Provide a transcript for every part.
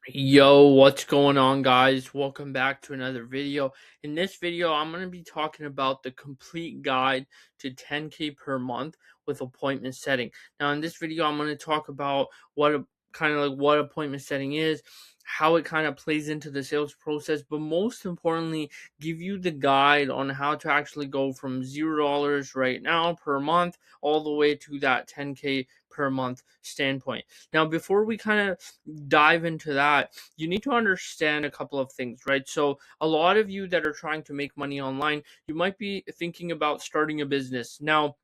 Yo, what's going on, guys? Welcome back to another video. In this video, I'm going to be talking about the complete guide to 10K per month with appointment setting. Now, in this video, I'm going to talk about what appointment setting is, how it kind of plays into the sales process, but most importantly, give you the guide on how to actually go from $0 right now per month all the way to that 10K per month standpoint. Now, before we kind of dive into that, you need to understand a couple of things, right? So, a lot of you that are trying to make money online, you might be thinking about starting a business. Now,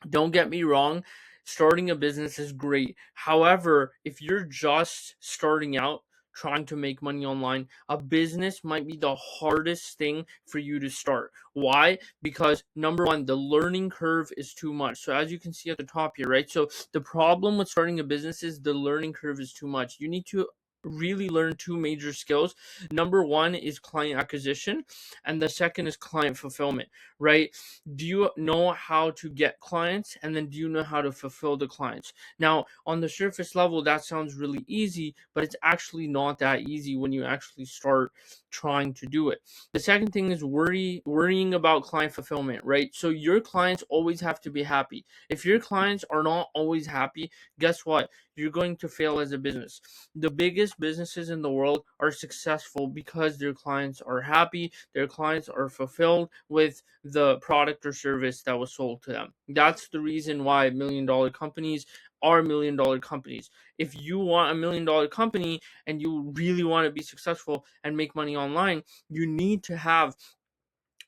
don't get me wrong, starting a business is great. However, if you're just starting out trying to make money online, a business might be the hardest thing for you to start. Why? Because number one, the learning curve is too much. So as you can see at the top here, right? So the problem with starting a business is the learning curve is too much. You need to really learn two major skills. Number one is client acquisition, and the second is client fulfillment, right? Do you know how to get clients, and then do you know how to fulfill the clients? Now, on the surface level, that sounds really easy, but it's actually not that easy when you actually start trying to do it. The second thing is worrying about client fulfillment, right? So your clients always have to be happy. If your clients are not always happy, guess what? You're going to fail as a business. The biggest businesses in the world are successful because their clients are happy, their clients are fulfilled with the product or service that was sold to them. That's the reason why $1 million companies are $1 million companies. If you want $1 million company and you really want to be successful and make money online, you need to have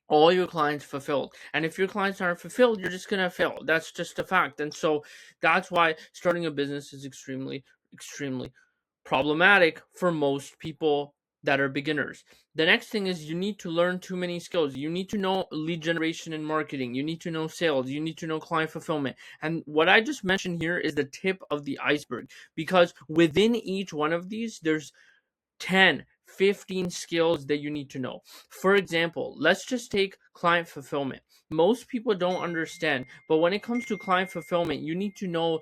all your clients fulfilled. And if your clients aren't fulfilled, you're just going to fail. That's just a fact. And so that's why starting a business is extremely problematic for most people that are beginners. The next thing is you need to learn too many skills. You need to know lead generation and marketing. You need to know sales. You need to know client fulfillment. And what I just mentioned here is the tip of the iceberg, because within each one of these, there's 10, 15 skills that you need to know. For example, let's just take client fulfillment. Most people don't understand, but when it comes to client fulfillment, you need to know,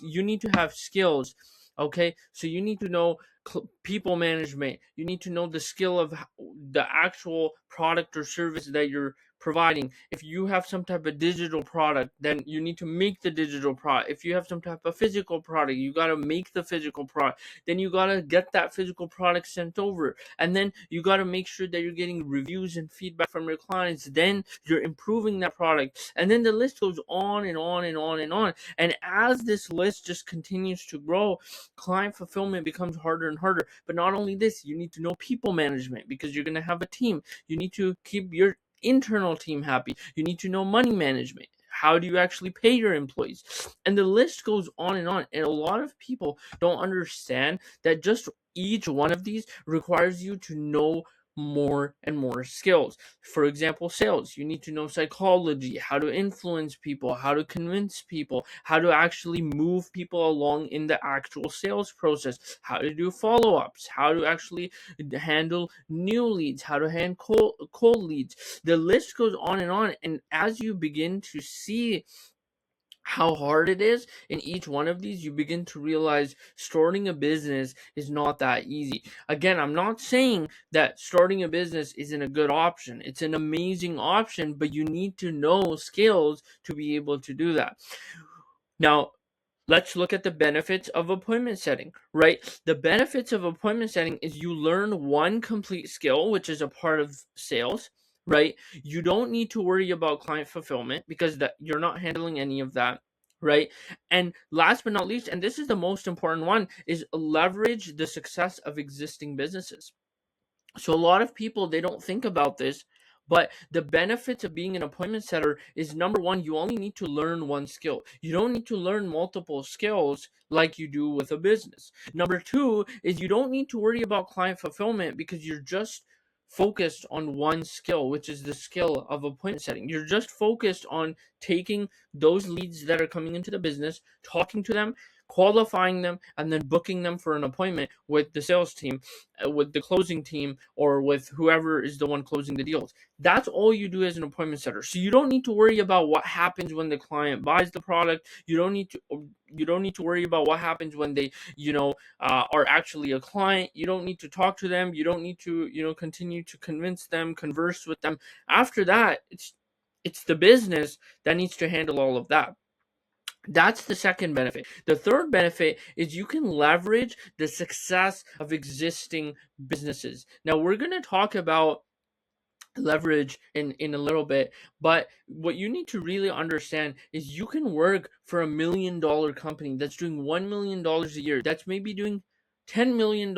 you need to have skills. Okay, so you need to know people management. You need to know the skill of the actual product or service that you're providing. If you have some type of digital product, then you need to make the digital product. If you have some type of physical product, you got to make the physical product. Then you got to get that physical product sent over, and then you got to make sure that you're getting reviews and feedback from your clients. Then you're improving that product, and then the list goes on and on and on and on. And as this list just continues to grow, client fulfillment becomes harder and harder. But not only this, you need to know people management, because you're going to have a team. You need to keep your internal team happy. You need to know money management. How do you actually pay your employees? And the list goes on and on. And a lot of people don't understand that just each one of these requires you to know more and more skills. For example, sales. You need to know psychology, how to influence people, how to convince people, how to actually move people along in the actual sales process, how to do follow-ups, how to actually handle new leads, how to handle cold leads. The list goes on and on. And as you begin to see how hard it is in each one of these, you begin to realize starting a business is not that easy. Again, I'm not saying that starting a business isn't a good option. It's an amazing option, but you need to know skills to be able to do that. Now, let's look at the benefits of appointment setting, right? The benefits of appointment setting is you learn one complete skill, which is a part of sales, right? You don't need to worry about client fulfillment because that you're not handling any of that, right? And last but not least, and this is the most important one, is leverage the success of existing businesses. So a lot of people, they don't think about this, but the benefits of being an appointment setter is, number one, you only need to learn one skill. You don't need to learn multiple skills like you do with a business. Number two is you don't need to worry about client fulfillment because you're just focused on one skill, which is the skill of appointment setting. You're just focused on taking those leads that are coming into the business, talking to them, qualifying them, and then booking them for an appointment with the sales team, with the closing team, or with whoever is the one closing the deals. That's all you do as an appointment setter. So you don't need to worry about what happens when the client buys the product. You don't need to worry about what happens when they are actually a client. You don't need to talk to them. You don't need to continue to convince them, converse with them. After that, it's the business that needs to handle all of that. That's the second benefit. The third benefit is you can leverage the success of existing businesses. Now, we're going to talk about leverage in a little bit, but what you need to really understand is you can work for $1 million company that's doing $1 million a year, that's maybe doing $10 million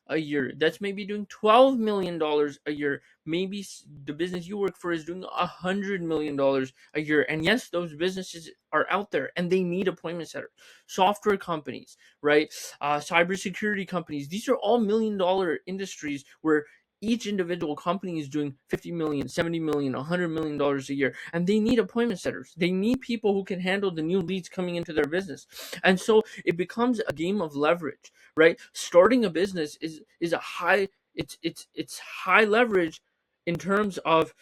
a year, that's maybe doing $12 million a year. Maybe the business you work for is doing $100 million a year. And yes, those businesses are out there and they need appointment setters. Software companies, right? Cybersecurity companies. These are all $1 million industries where each individual company is doing 50 million, 70 million, $100 million a year, and they need appointment setters. They need people who can handle the new leads coming into their business. And so it becomes a game of leverage, right? Starting a business is a high, it's high leverage in terms of,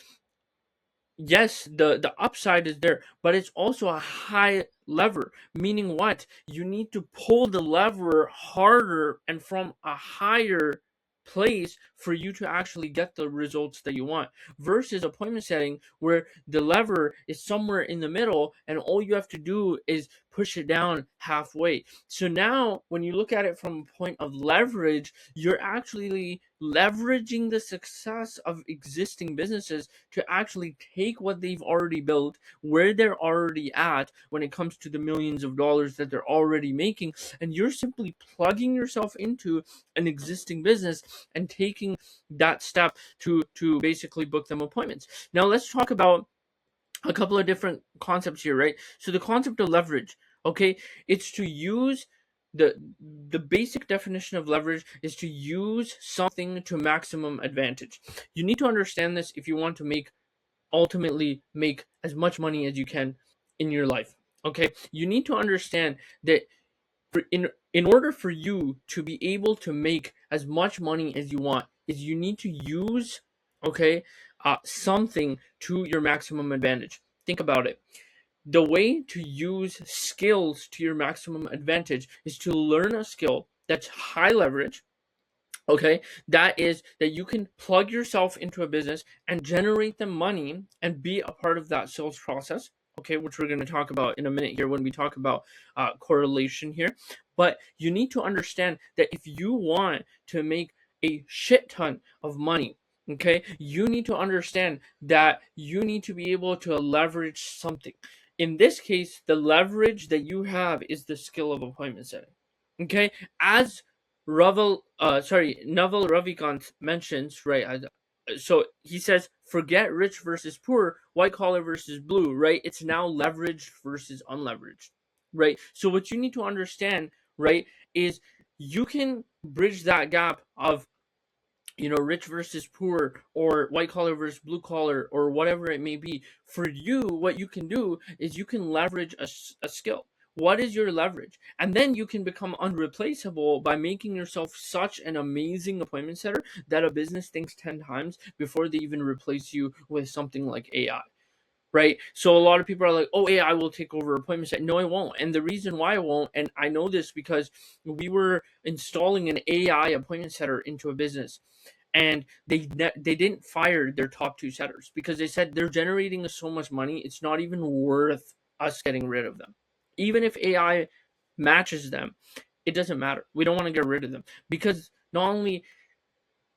yes, the upside is there, but it's also a high lever, meaning what? You need to pull the lever harder and from a higher place for you to actually get the results that you want, versus appointment setting where the lever is somewhere in the middle and all you have to do is push it down halfway. So now when you look at it from a point of leverage, you're actually leveraging the success of existing businesses to actually take what they've already built, where they're already at when it comes to the millions of dollars that they're already making, and you're simply plugging yourself into an existing business and taking that step to basically book them appointments. Now let's talk about a couple of different concepts here, right? So the concept of leverage, okay, it's to use the basic definition of leverage is to use something to maximum advantage. You need to understand this if you want to ultimately make as much money as you can in your life. Okay, you need to understand that in order for you to be able to make as much money as you want, is you need to use something to your maximum advantage. Think about it. The way to use skills to your maximum advantage is to learn a skill that's high leverage. Okay, that is that you can plug yourself into a business and generate them money and be a part of that sales process. Okay, which we're going to talk about in a minute here when we talk about correlation here. But you need to understand that if you want to make a shit ton of money, okay, you need to understand that you need to be able to leverage something. In this case, the leverage that you have is the skill of appointment setting. Okay, as Naval Ravikant mentions, right? So he says, forget rich versus poor, white collar versus blue, right? It's now leveraged versus unleveraged, right? So what you need to understand, right, is you can bridge that gap of rich versus poor, or white collar versus blue collar, or whatever it may be. For you, what you can do is you can leverage a skill. What is your leverage? And then you can become unreplaceable by making yourself such an amazing appointment setter that a business thinks 10 times before they even replace you with something like AI. Right? So a lot of people are like, oh, AI will take over appointment setting. No, it won't. And the reason why it won't, and I know this because we were installing an AI appointment setter into a business, and they didn't fire their top 2 setters because they said they're generating us so much money, it's not even worth us getting rid of them. Even if AI matches them, it doesn't matter. We don't want to get rid of them because not only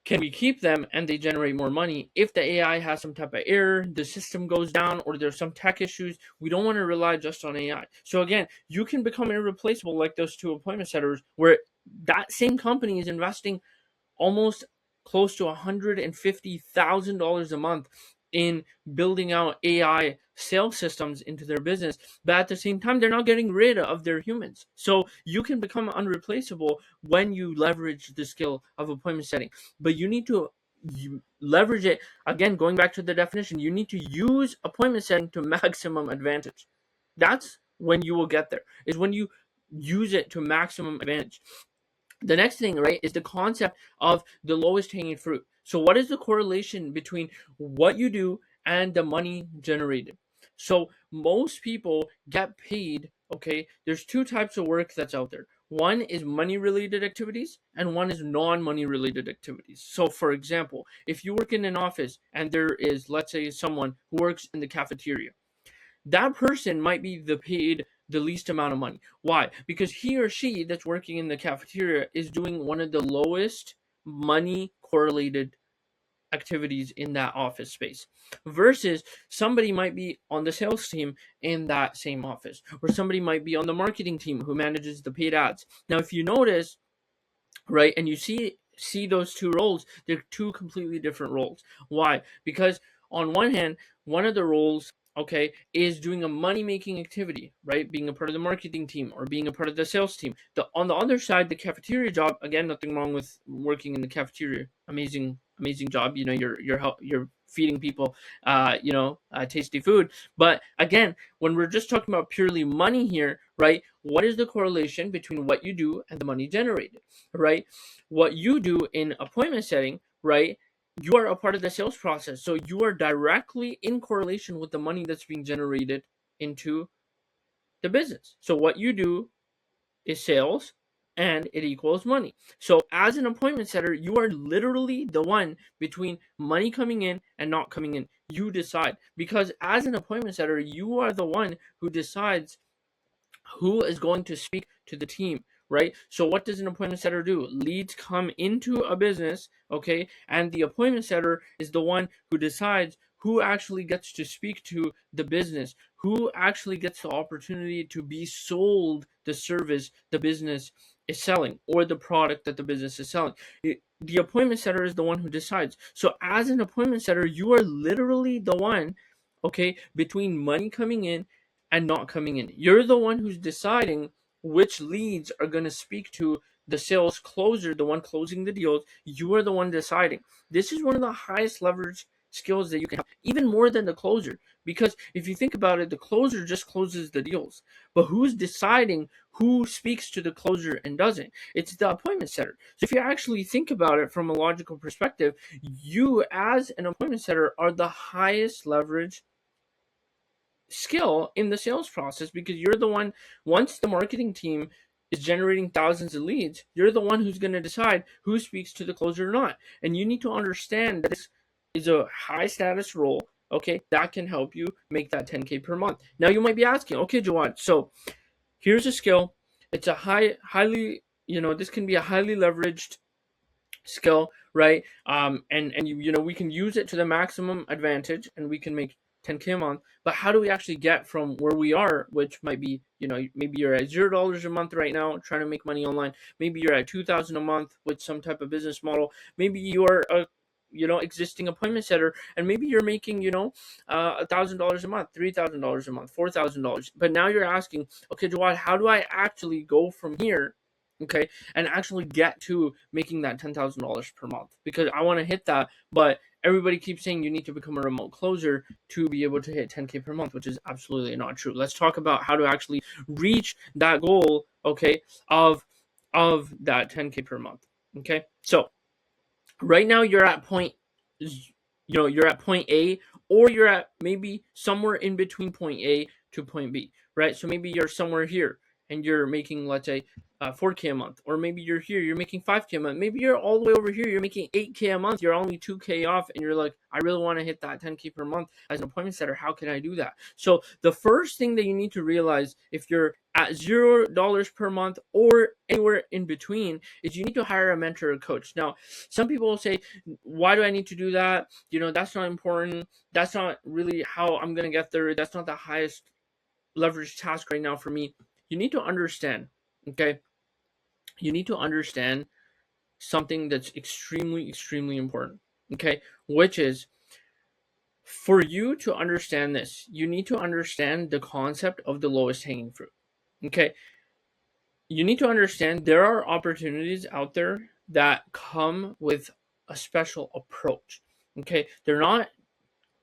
can we keep them and they generate more money, if the AI has some type of error, the system goes down, or there's some tech issues, we don't want to rely just on AI. So again, you can become irreplaceable like those 2 appointment setters, where that same company is investing almost close to $150,000 a month in building out AI sales systems into their business, but at the same time, they're not getting rid of their humans. So you can become unreplaceable when you leverage the skill of appointment setting, but you need to leverage it. Again, going back to the definition, you need to use appointment setting to maximum advantage. That's when you will get there, is when you use it to maximum advantage. The next thing, right, is the concept of the lowest hanging fruit. So what is the correlation between what you do and the money generated? So most people get paid, okay? There's two types of work that's out there. One is money related activities and one is non-money related activities. So for example, if you work in an office and there is, let's say, someone who works in the cafeteria, that person might be the paid the least amount of money. Why? Because he or she that's working in the cafeteria is doing one of the lowest money correlated activities in that office space, versus somebody might be on the sales team in that same office, or somebody might be on the marketing team who manages the paid ads. Now if you notice, right, and you see those two roles, they're two completely different roles. Why? Because on one hand, one of the roles, okay, is doing a money making activity, right, being a part of the marketing team or being a part of the sales team. On the other side, the cafeteria job, again, nothing wrong with working in the cafeteria, amazing job, you're feeding people tasty food. But again, when we're just talking about purely money here, right, what is the correlation between what you do and the money generated? Right? What you do in appointment setting, right? You are a part of the sales process. So you are directly in correlation with the money that's being generated into the business. So what you do is sales and it equals money. So as an appointment setter, you are literally the one between money coming in and not coming in. You decide, because as an appointment setter, you are the one who decides who is going to speak to the team, right? So what does an appointment setter do? Leads come into a business, okay, and the appointment setter is the one who decides who actually gets to speak to the business, who actually gets the opportunity to be sold the service the business is selling or the product that the business is selling. The appointment setter is the one who decides. So as an appointment setter, you are literally the one, okay, between money coming in and not coming in. You're the one who's deciding which leads are going to speak to the sales closer, the one closing the deals. You are the one deciding. This is one of the highest leverage skills that you can have, even more than the closer. Because if you think about it, the closer just closes the deals. But who's deciding who speaks to the closer and doesn't? It's the appointment setter. So if you actually think about it from a logical perspective, you as an appointment setter are the highest leverage skill in the sales process, because you're the one, once the marketing team is generating thousands of leads, you're the one who's going to decide who speaks to the closer or not. And you need to understand that this is a high status role, okay, that can help you make that 10K per month. Now you might be asking, okay, Jawad, so here's a skill. It's a highly, this can be a highly leveraged skill, right? And we can use it to the maximum advantage, and we can make 10K a month. But how do we actually get from where we are, which might be, maybe you're at $0 a month right now trying to make money online. Maybe you're at 2,000 a month with some type of business model. Maybe you're a existing appointment setter, and maybe you're making $1,000 a month, $3,000 a month, $4,000. But now you're asking, okay, Jawad, how do I actually go from here, okay, and actually get to making that $10,000 per month? Because I want to hit that, but everybody keeps saying you need to become a remote closer to be able to hit 10K per month, which is absolutely not true. Let's talk about how to actually reach that goal, okay, of that 10K per month. Okay, so right now you're at you're at point A, or you're at maybe somewhere in between point A to point B, right? So maybe you're somewhere here and you're making, let's say, 4K a month, or maybe you're here, you're making 5K a month. Maybe you're all the way over here, you're making 8K a month, you're only 2K off, and you're like, I really want to hit that 10K per month as an appointment setter. How can I do that? So the first thing that you need to realize, if you're at $0 per month or anywhere in between, is you need to hire a mentor or coach. Now, some people will say, why do I need to do that? That's not important. That's not really how I'm going to get there. That's not the highest leverage task right now for me. You need to understand, okay? You need to understand something that's extremely, extremely important, okay? Which is, for you to understand this, you need to understand the concept of the lowest hanging fruit, okay? You need to understand there are opportunities out there that come with a special approach, okay? They're not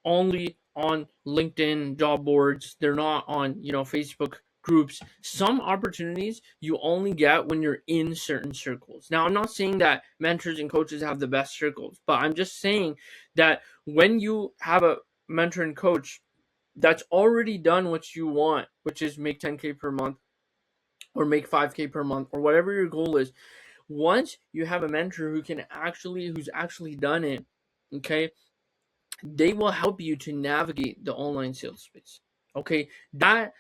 only on LinkedIn job boards. They're not on, Facebook groups, some opportunities you only get when you're in certain circles. Now, I'm not saying that mentors and coaches have the best circles, but I'm just saying that when you have a mentor and coach that's already done what you want, which is make 10K per month or make 5K per month or whatever your goal is, once you have a mentor who's actually done it, okay, they will help you to navigate the online sales space. Okay, that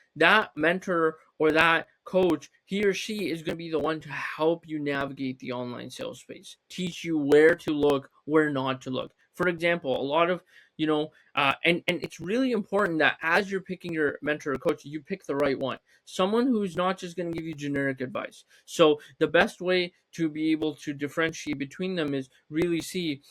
mentor or that coach, he or she is going to be the one to help you navigate the online sales space, teach you where to look, where not to look. For example, a lot of and it's really important that as you're picking your mentor or coach, you pick the right one, someone who's not just going to give you generic advice. So the best way to be able to differentiate between them is really see,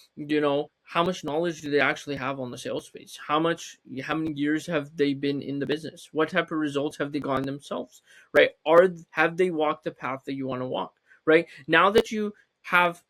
how much knowledge do they actually have on the sales space? How many years have they been in the business? What type of results have they gotten themselves? Right? Have they walked the path that you want to walk? Right? Now that you have,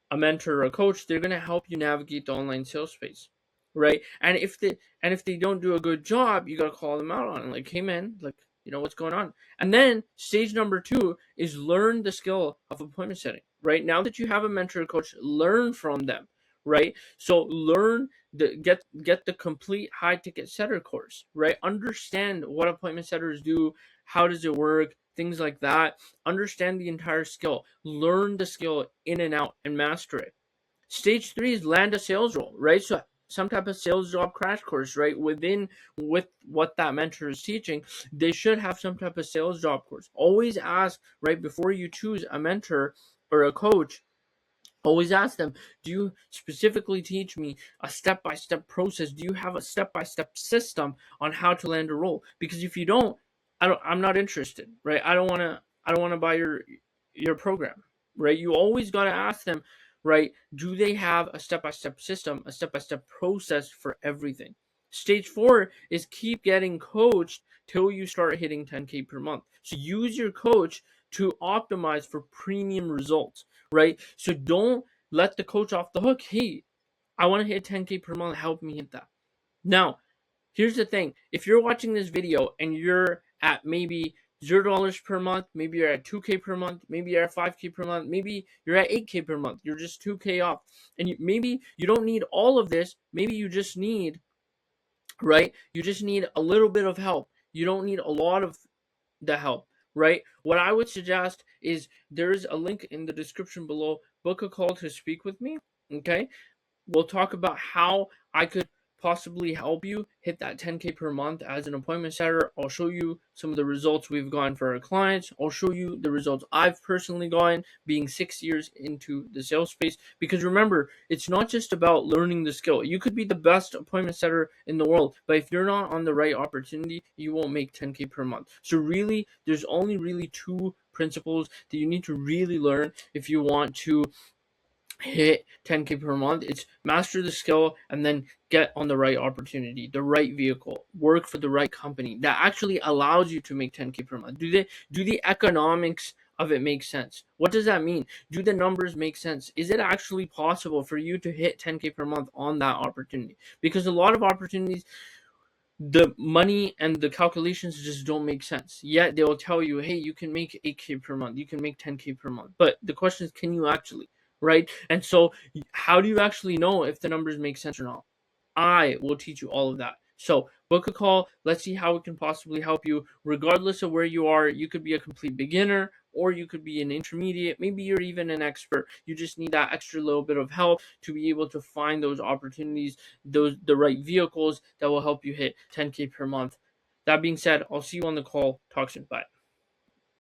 a mentor or a coach, they're going to help you navigate the online sales space. Right? And if they don't do a good job, you got to call them out on it. Like, hey man, like, what's going on? And then stage number 2 is learn the skill of appointment setting. Right? Now that you have a mentor or coach, learn from them. Right? So learn get the complete high ticket setter course. Right? Understand what appointment setters do, how does it work, things like that. Understand the entire skill. Learn the skill in and out and master it. Stage 3 is land a sales role, right? So some type of sales job crash course, right? With what that mentor is teaching, they should have some type of sales job course. Always ask, right, before you choose a mentor or a coach, always ask them, do you specifically teach me a step-by-step process? Do you have a step-by-step system on how to land a role? Because if you don't, I'm not interested, right? I don't want to buy your program, right? You always got to ask them, right? Do they have a step-by-step system, a step-by-step process for everything? Stage 4 is keep getting coached till you start hitting 10K per month. So use your coach to optimize for premium results, right? So don't let the coach off the hook. Hey, I want to hit 10K per month. Help me hit that. Now, here's the thing. If you're watching this video and you're at maybe $0 per month, maybe you're at 2K per month, maybe you're at 5K per month, maybe you're at 8K per month, you're just 2K off, and maybe you don't need all of this, maybe you just need, right? You just need a little bit of help. You don't need a lot of the help, right? What I would suggest is there is a link in the description below. Book a call to speak with me, okay? We'll talk about how I could possibly help you hit that 10K per month as an appointment setter. I'll show you some of the results we've gotten for our clients. I'll show you the results I've personally gotten being 6 years into the sales space. Because remember, it's not just about learning the skill. You could be the best appointment setter in the world, but if you're not on the right opportunity, you won't make 10K per month. So really, there's only really 2 principles that you need to really learn if you want to hit 10K per month. It's master the skill and then get on the right opportunity, the right vehicle, work for the right company that actually allows you to make 10K per month. Do the economics of it make sense? What does that mean? Do the numbers make sense? Is it actually possible for you to hit 10K per month on that opportunity? Because a lot of opportunities, the money and the calculations just don't make sense. Yet they will tell you, hey, you can make 8K per month, you can make 10K per month. But the question is, can you actually? Right? And so how do you actually know if the numbers make sense or not? I will teach you all of that. So book a call. Let's see how we can possibly help you. Regardless of where you are, you could be a complete beginner or you could be an intermediate. Maybe you're even an expert. You just need that extra little bit of help to be able to find those opportunities, the right vehicles that will help you hit 10K per month. That being said, I'll see you on the call. Talk soon. Bye.